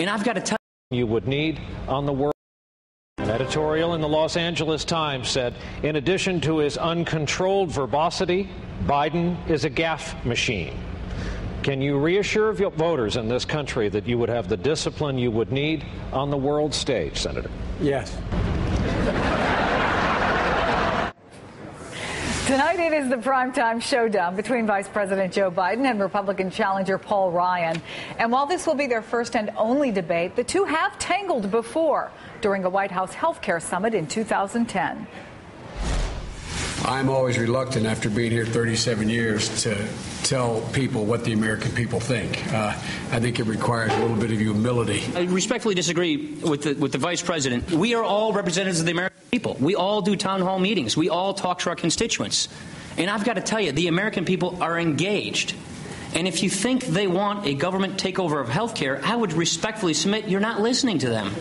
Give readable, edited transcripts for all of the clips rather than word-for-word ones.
And I've got to tell you would need on the world. An editorial in the Los Angeles Times said, in addition to his uncontrolled verbosity, Biden is a gaffe machine. Can you reassure voters in this country that you would have the discipline you would need on the world stage, Senator? Yes. Tonight it is the primetime showdown between Vice President Joe Biden and Republican challenger Paul Ryan. And while this will be their first and only debate, the two have tangled before during a White House health care summit in 2010. I'm always reluctant, after being here 37 years, to tell people what the American people think. I think it requires a little bit of humility. I respectfully disagree with the Vice President. We are all representatives of the American people. We all do town hall meetings. We all talk to our constituents. And I've got to tell you, the American people are engaged. And if you think they want a government takeover of health care, I would respectfully submit you're not listening to them.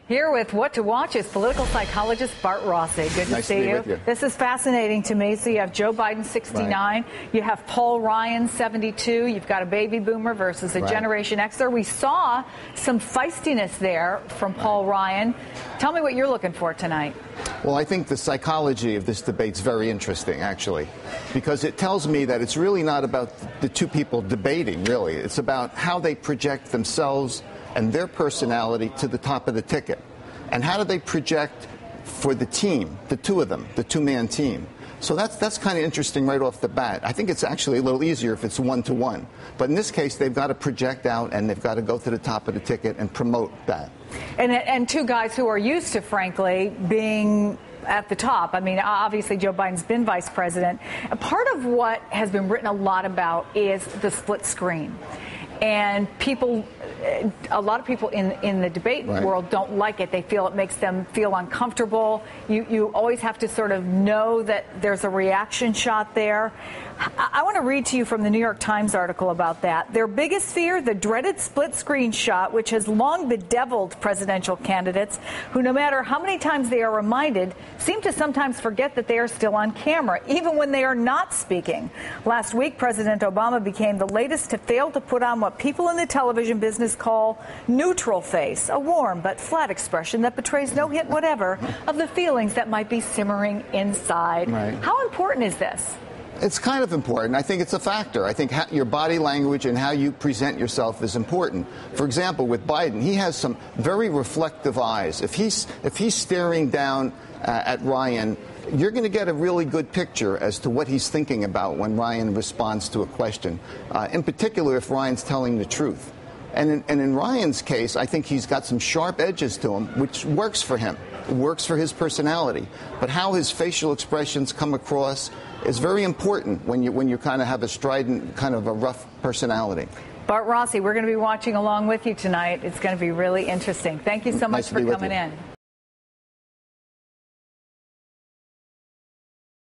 Here with What to Watch is political psychologist Bart Rossi. Good to see you. This is fascinating to me. So you have Joe Biden, 69. Right. You have Paul Ryan, 72. You've got a baby boomer versus a Generation Xer. We saw some feistiness there from Paul Ryan. Tell me what you're looking for tonight. Well, I think the psychology of this debate is very interesting, actually, because it tells me that it's really not about the two people debating, really. It's about how they project themselves and their personality to the top of the ticket. And how do they project for the team, the two of them, the two-man team? So that's kind of interesting right off the bat. I think it's actually a little easier if it's one-to-one. But in this case, they've got to project out and they've got to go to the top of the ticket and promote that. And two guys who are used to, frankly, being at the top. I mean, obviously, Joe Biden's been vice president. And part of what has been written a lot about is the split screen. And a lot of people in the debate world don't like it. They feel it makes them feel uncomfortable. You always have to sort of know that there's a reaction shot there. I want to read to you from the New York Times article about that. Their biggest fear, the dreaded split screen shot, which has long bedeviled presidential candidates who, no matter how many times they are reminded, seem to sometimes forget that they are still on camera, even when they are not speaking. Last week, President Obama became the latest to fail to put on what people in the television business call neutral face, a warm but flat expression that betrays no hint whatever of the feelings that might be simmering inside. How important is this? It's kind of important. I think it's a factor. I think your body language and how you present yourself is important. For example, with Biden, he has some very reflective eyes. If he's staring down at Ryan, you're going to get a really good picture as to what he's thinking about when Ryan responds to a question, in particular if Ryan's telling the truth. And in Ryan's case, I think he's got some sharp edges to him, which works for him. It works for his personality. But how his facial expressions come across is very important when you kind of have a strident, kind of a rough personality. Bart Rossi, we're going to be watching along with you tonight. It's going to be really interesting. Thank you so much for coming in.